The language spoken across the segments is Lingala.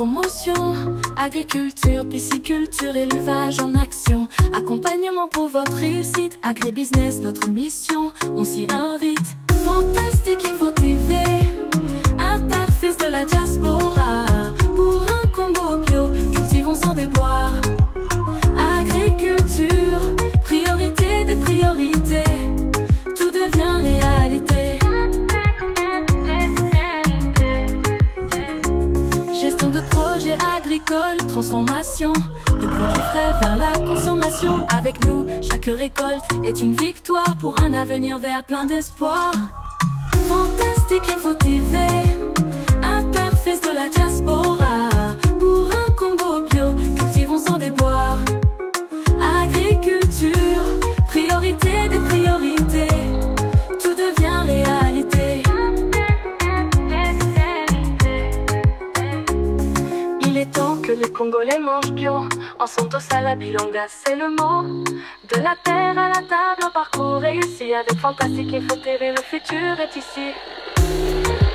promotion, agriculture, pisciculture, élevage en action. Accompagnement pour votre réussite, agribusiness, notre mission, on s'y invite. Fantastique Info TV, interface de la diaspora. Pour un combo bio, cultivons sans déboire. Agriculture, priorité des priorités, tout devient réalité. Gestion de projets agricoles, transformation de produits frais vers la consommation. Avec nous, chaque récolte est une victoire pour un avenir vert plein d'espoir. Fantastique Info TV, interface de la diaspora. Pour un combo bio, cultivons sans déboire. Agriculture, priorité des priorités, tout devient réalité. Il est temps que les Congolais mangent bio. En Santos à la Bilonga, c'est le mot. De la terre à la table, un parcours réussi. Avec Fantastique Info TV, le futur est ici.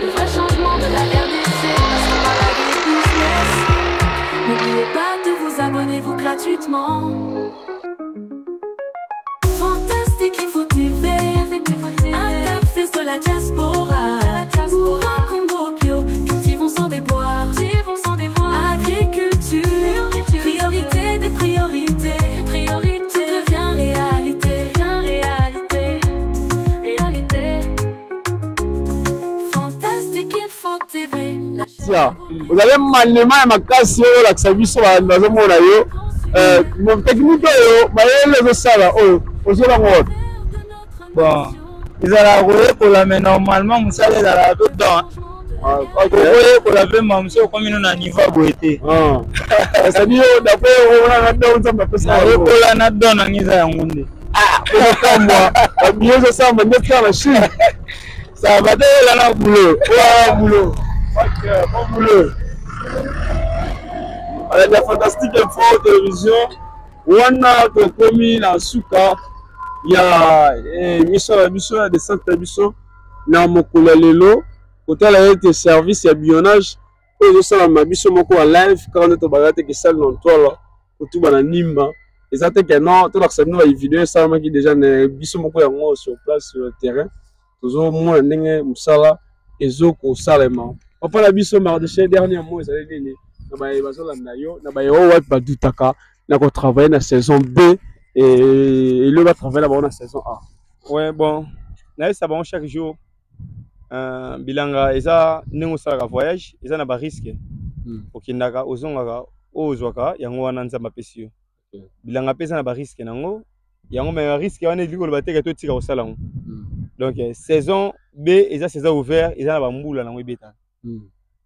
Le vrai changement de la RDC passe par l'agribusiness. N'oubliez pas de vous abonner vous gratuitement. Fantastique Info TV, interface de la diaspora. Pour un combo bio, cultivons sans déboire. Agriculture, priorité des priorités, priorité devient réalité, réalité. Fantastique Info TV. Vous avez maniement ma casse la service dans le monde. Mon technique, les salles, aux autres. Bon, ils allaient pour la mais normalement, vous savez, la dedans. Pour la même monsieur, comme il a un niveau boité. C'est-à-dire, d'après, on a un don, on a un ah, moi, mieux que ça, mais faire la Chine. Ça va être là, boulot. Boulot. Bon boulot. Avec la Fantastique Info télévision, on a commis dans Souka. Il y a mission de centre mission dans mon lelo. Côté là, il y a service, il y a bionnage. Et je sens ma mission en live quand on est au bagage qui est dans toi là, pour tout dans Nimba. Et ça fait que non, tout l'accès nous la vidéo ça qui déjà ne mission en sur place sur le terrain. Toujours moins n'engagé musala et zoko salema. On parle la mission marché dernier mois ça allait dire. Na ba bazola na yo, na ba yo wa ba dutaka na ko travailler na saison B et le va travailler là-bas na saison A. Ouais bon, là ça va chaque jour. Bilanga eza nengo sala voyage eza na ba risque okindaka ozongaka ozwaka yango wana nzamba pesio bilanga pesa na ba risque nango yango mais risque wana likolo bateka to tika osala ngo donc saison B eza saison ouvert eza na ba mbula nango ebeta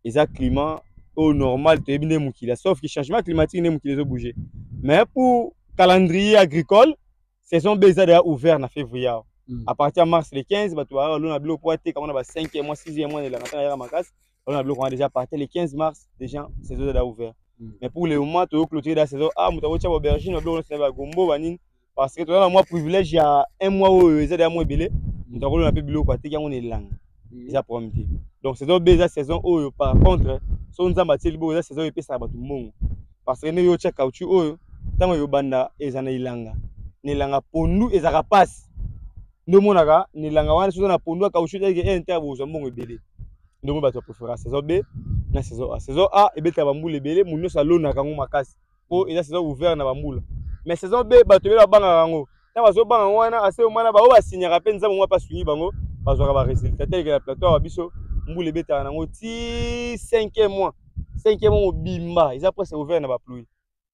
eza climat au normal to ebine mukila sauf que changement climatique ne mukila zo bouger mais pour calendrier agricole saison B eza déjà ouvert na février. À partir de mars le 15, on a bloqué pour 5e mois, 6e mois de la on a bloqué déjà à partir le 15 mars, déjà, c'est déjà ouvert. Mais pour le moment, tu as clôturé la saison A, tu as aubergine, parce que tu as un mois privilège, il y a un mois où il y a un mois belé, tu as un peu bloqué pour que on est langue. Donc, c'est déjà saison où, par contre, si on a une saison où ça va tout le monde. Parce que nous avons un caoutchouc, tant que banda et en ilanga. Nilanga pour nous, et ça passe. Nous monaka ni langa wana sozo na pondu caoutchouc et interbo zo mbongo ebele ndombo bato préféra saison B na saison A. Saison A ebeta bambula ebele munyo salona kango makasi po eza saison ouvert na bambula mais saison B bato bela banga kango na bazo banga wana ase omana ba o ba signera pe nzambo mwa pa suivi bango bazo ka ba résultat tel que la plateau wa biso mbula ebeta nango ti 5e mois bimba eza presque ouvert na ba pluie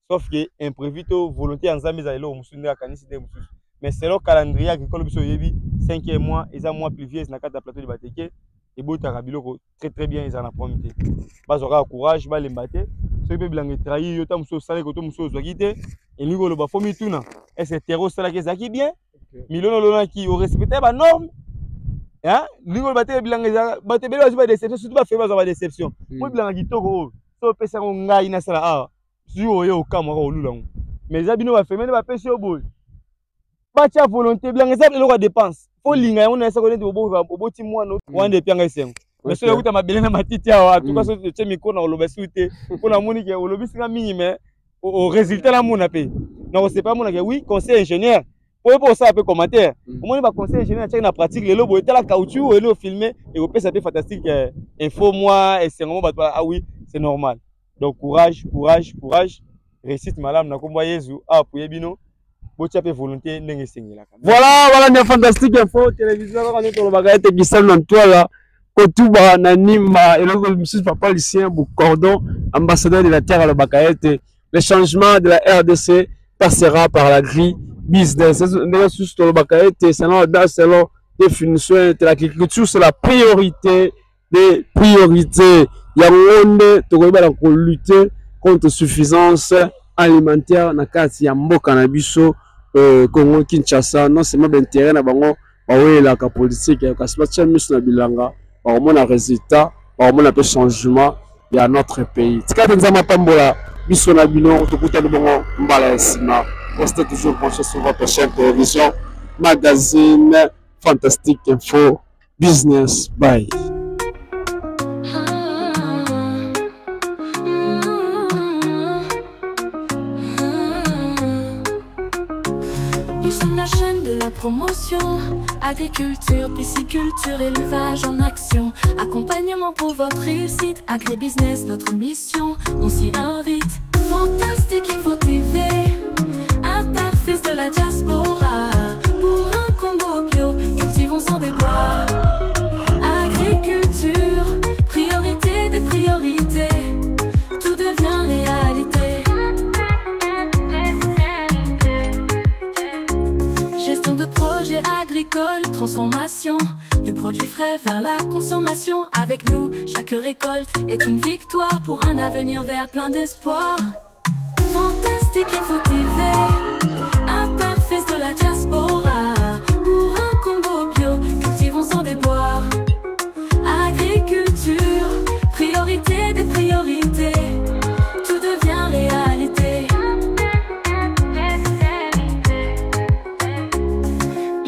sauf que imprévu to volonté nzambe za elo musu ndeka kanisi de musu. Mais c'est le calendrier agricole biso yebi 5e mois et ça mois pluvieux na kata plateau de Bateke et bota kabilo très bien ils en a promis bazora courage ba lembate so pe bilanga trahi yo ta muso sale ko to muso zo kite et lui ko lo ba fomi tuna est ce terreau sala ke zaki bien milono lona ki au respecter ba norme hein lui ko bate bilanga bate belo ba déception surtout ba fait ba déception mo bilanga kitoko so pesa ko ngai na sala a si o yo kamwa ko lulango mais za bino ba femene ba pesi oboy bacha volonté bilanga za eloko dépense fo linga on esa ko neti oboti mwana wande pianga isengo mais cela coûte ma belle na matiti en tout cas ce micro na oloba souté pour la monique olobi singa mingi mais au résultat la mon appel non c'est pas mon que oui conseil ingénieur pour ça un peu commentaire au moins ba conseil ingénieur check na pratique le lobo était la caoutchouc et le filmer et au peut ça peut fantastique info moi et c'est vraiment ah oui c'est normal donc courage réussite madame na komba Yesu ah pour yebino botia pe volonté ndenge sengela voilà ne fantastique info télévision quand on le bagaille te gisal na toi là kotuba na nimba et le monsieur papa Lucien Boucordon ambassadeur de la terre à le bagaille. Le changement de la RDC passera par la grille business. Selon définition de l'agriculture, c'est la priorité des priorités. Il y a un lutter contre suffisance alimentaire dans le Mboka na biso Congo Kinshasa. Non seulement d'intérêt na bango la politique ya kasbacha miso na bilanga ba mona résultat ba mona pe changement ya notre pays. Tika nzama pambola biso na bino tokuta bongo mbala sima. Restez toujours branchés sur votre chaîne télévision magazine Fantastique Info Business. Bye. Nous sommes la chaîne de la promotion, agriculture, pisciculture, élevage en action, accompagnement pour votre réussite, agribusiness, notre mission, on s'y invite. Fantastique Info TV, interface de la diaspora, pour un combo bio, cultivons sans déboire. Agriculture, priorité des priorités, tout devient réalité. Gestion de projets agricoles, transformation du produit frais vers la consommation. Avec nous, chaque récolte est une victoire pour un avenir vert plein d'espoir. Fantastique Info TV, interface de la diaspora, pour un combo bio, cultivons sans déboire. Agriculture, priorité des priorités, tout devient réalité.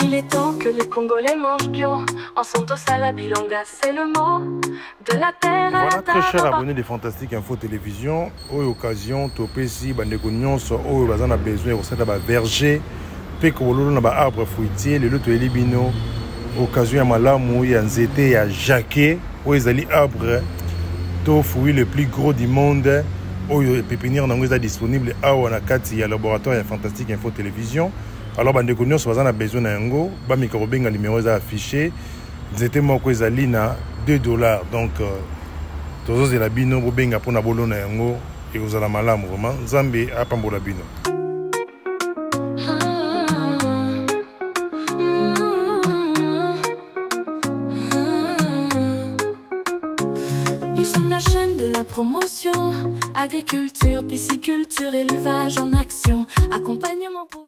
Il est temps que les Congolais mangent bio, en Santos à la Bilanga, c'est le mot de la terre à la voilà, table. très cher abonné de Fantastique Info Télévision. Au occasion, topesi bandeko nyonso oyo baza na besoin kosala ba verger pe ko lolo na ba arbre fruitier le loto elibino occasion ya malamu ya nzete ya jaquet oyo ezali arbre to fruit le plus gros du monde oyo pépinière nango eza disponible awa na kati ya laboratoire ya Fantastique Info Télévision. Alors bandeko nyonso baza na besoin na yango ba mikro benga numéro eza affiché nzete moko ezali na $2 donc tozo la bino bobenga pona bolona yango et ozala malamu vraiment nzambe apambola bino. Nous sommes la chaîne de la promotion, agriculture, pisciculture, élevage en action, accompagnement pour